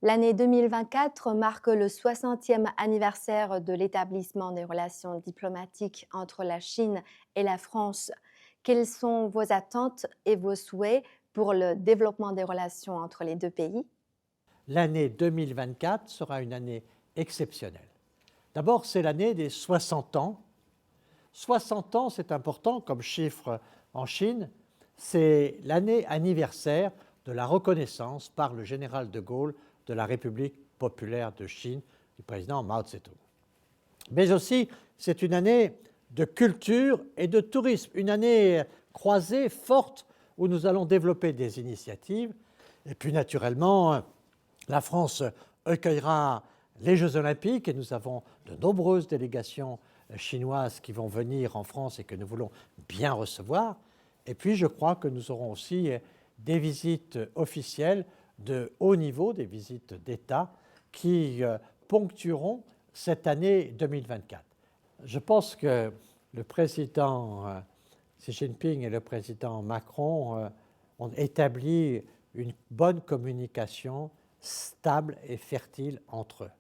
L'année 2024 marque le 60e anniversaire de l'établissement des relations diplomatiques entre la Chine et la France. Quelles sont vos attentes et vos souhaits pour le développement des relations entre les deux pays? L'année 2024 sera une année exceptionnelle. D'abord, c'est l'année des 60 ans. 60 ans, c'est important comme chiffre en Chine. C'est l'année anniversaire de la reconnaissance par le général de Gaulle de la République populaire de Chine, du président Mao Tse-tung. Mais aussi, c'est une année de culture et de tourisme, une année croisée, forte, où nous allons développer des initiatives. Et puis, naturellement, la France accueillera les Jeux olympiques et nous avons de nombreuses délégations chinoises qui vont venir en France et que nous voulons bien recevoir. Et puis je crois que nous aurons aussi des visites officielles de haut niveau, des visites d'État qui ponctueront cette année 2024. Je pense que le président Xi Jinping et le président Macron ont établi une bonne communication stable et fertile entre eux.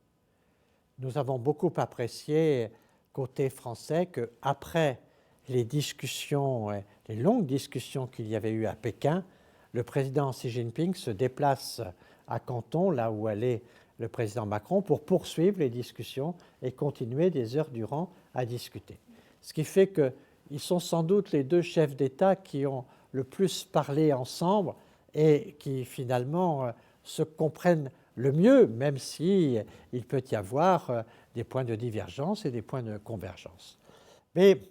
Nous avons beaucoup apprécié, côté français, qu'après les discussions, les longues discussions qu'il y avait eu à Pékin, le président Xi Jinping se déplace à Canton, là où allait le président Macron, pour poursuivre les discussions et continuer des heures durant à discuter. Ce qui fait qu'ils sont sans doute les deux chefs d'État qui ont le plus parlé ensemble et qui finalement se comprennent le mieux, même si il peut y avoir des points de divergence et des points de convergence. Mais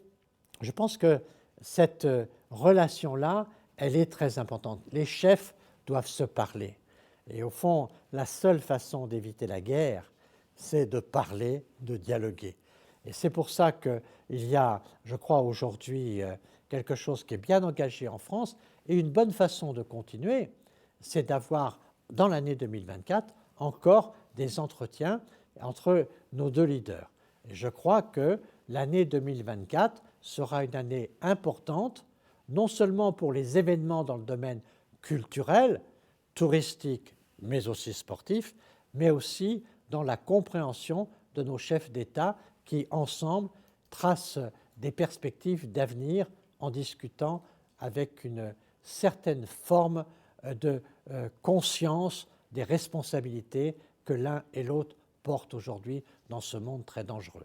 je pense que cette relation-là, elle est très importante. Les chefs doivent se parler. Et au fond, la seule façon d'éviter la guerre, c'est de parler, de dialoguer. Et c'est pour ça qu'il y a, je crois, aujourd'hui quelque chose qui est bien engagé en France. Et une bonne façon de continuer, c'est d'avoir, dans l'année 2024, encore des entretiens entre nos deux leaders. Et je crois que l'année 2024 sera une année importante, non seulement pour les événements dans le domaine culturel, touristique, mais aussi sportif, mais aussi dans la compréhension de nos chefs d'État qui, ensemble, tracent des perspectives d'avenir en discutant avec une certaine forme de conscience des responsabilités que l'un et l'autre portent aujourd'hui dans ce monde très dangereux.